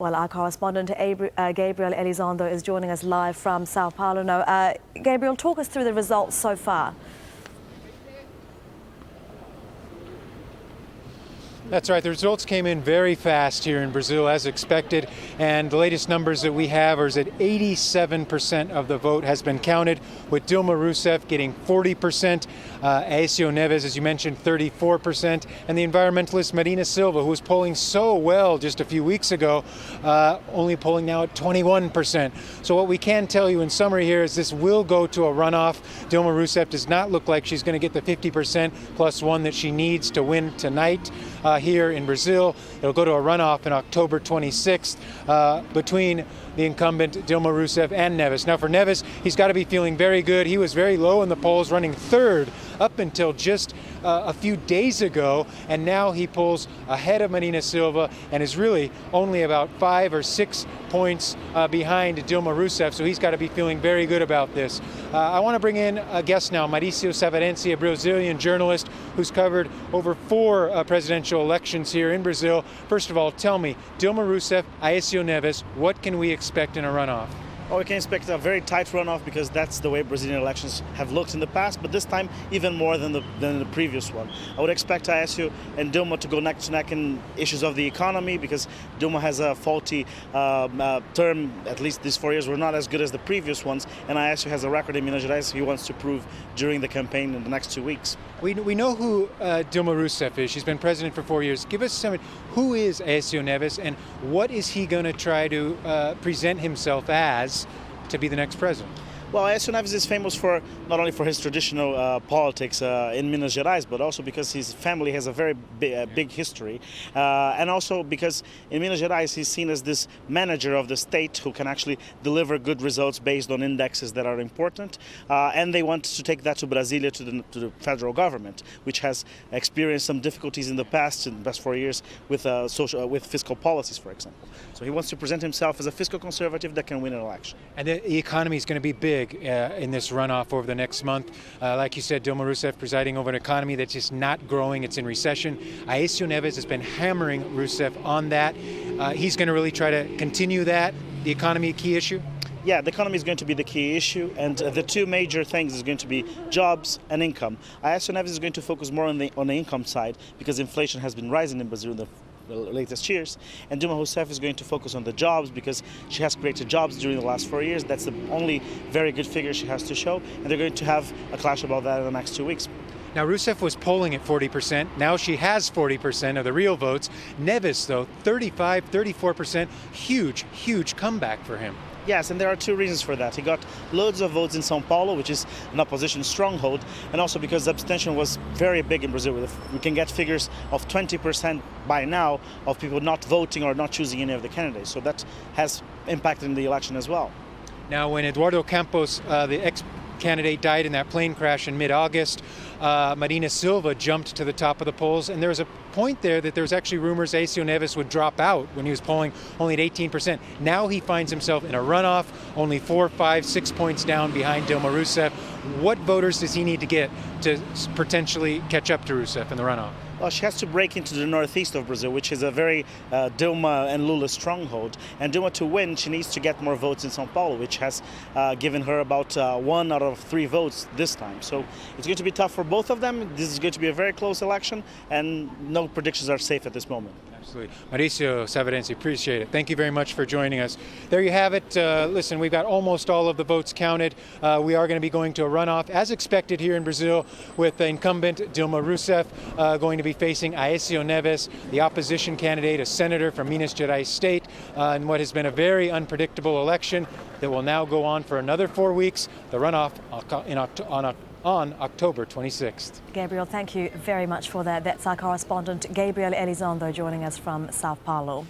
Well, our correspondent Gabriel Elizondo is joining us live from Sao Paulo now. Gabriel, talk us through the results so far. That's right. The results came in very fast here in Brazil, as expected. And the latest numbers that we have are that 87% of the vote has been counted, with Dilma Rousseff getting 40%, Aecio Neves, as you mentioned, 34%, and the environmentalist Marina Silva, who was polling so well just a few weeks ago, only polling now at 21%. So what we can tell you in summary here is this will go to a runoff. Dilma Rousseff does not look like she's going to get the 50% plus one that she needs to win tonight. Here in Brazil. It'll go to a runoff on October 26th between the incumbent Dilma Rousseff and Neves. Now for Neves, he's got to be feeling very good. He was very low in the polls, running third up until just a few days ago, and now he pulls ahead of Marina Silva and is really only about 5 or 6 points behind Dilma Rousseff, so he's got to be feeling very good about this. I want to bring in a guest now, Aecio Neves, a Brazilian journalist who's covered over 4 presidential elections here in Brazil. First of all, tell me, Dilma Rousseff, Aecio Neves, what can we expect in a runoff? Well, we can expect a very tight runoff because that's the way Brazilian elections have looked in the past, but this time even more than the previous one. I would expect Aecio and Dilma to go neck to neck in issues of the economy because Dilma has a faulty term. At least these 4 years were not as good as the previous ones, and Aecio has a record in Minas Gerais he wants to prove during the campaign in the next 2 weeks. We know who Dilma Rousseff is. She's been president for 4 years. Give us some. Who is Aecio Neves, and what is he going to try to present himself as to be the next president? Well, Aecio Neves is famous for not only for his traditional politics in Minas Gerais, but also because his family has a very big history, and also because in Minas Gerais he's seen as this manager of the state who can actually deliver good results based on indexes that are important, and they want to take that to Brasilia, to the federal government, which has experienced some difficulties in the past 4 years with fiscal policies, for example. So he wants to present himself as a fiscal conservative that can win an election. And the economy is going to be big in this runoff over the next month. Like you said, Dilma Rousseff presiding over an economy that's just not growing. It's in recession. Aecio Neves has been hammering Rousseff on that. He's going to really try to continue that. The economy a key issue? Yeah, the economy is going to be the key issue, and the two major things is going to be jobs and income. Aecio Neves is going to focus more on the income side because inflation has been rising in Brazil in the latest years, and Dilma Rousseff is going to focus on the jobs because she has created jobs during the last 4 years. That's the only very good figure she has to show, and they're going to have a clash about that in the next 2 weeks. Now, Rousseff was polling at 40%. Now she has 40% of the real votes. Neves, though, 35, 34%. Huge comeback for him. Yes, and there are 2 reasons for that. He got loads of votes in Sao Paulo, which is an opposition stronghold, and also because abstention was very big in Brazil. We can get figures of 20% by now of people not voting or not choosing any of the candidates. So that has impacted in the election as well. Now, when Eduardo Campos, the ex-candidate, died in that plane crash in mid-August, Marina Silva jumped to the top of the polls, and there was a point there that there was actually rumors Aecio Neves would drop out when he was polling only at 18%. Now he finds himself in a runoff, only 4, 5, 6 points down behind Dilma Rousseff. What voters does he need to get to potentially catch up to Rousseff in the runoff? Well, she has to break into the northeast of Brazil, which is a very Dilma and Lula stronghold. And Dilma, to win, she needs to get more votes in Sao Paulo, which has given her about 1 out of 3 votes this time. So it's going to be tough for both of them. This is going to be a very close election, and no predictions are safe at this moment. Absolutely. Aecio Neves, appreciate it. Thank you very much for joining us. There you have it. Listen, we've got almost all of the votes counted. We are going to be going to a runoff, as expected here in Brazil, with the incumbent Dilma Rousseff going to be facing Aecio Neves, the opposition candidate, a senator from Minas Gerais state, in what has been a very unpredictable election that will now go on for another 4 weeks. The runoff on October 26th. Gabriel, thank you very much for that. That's our correspondent Gabriel Elizondo joining us from Sao Paulo.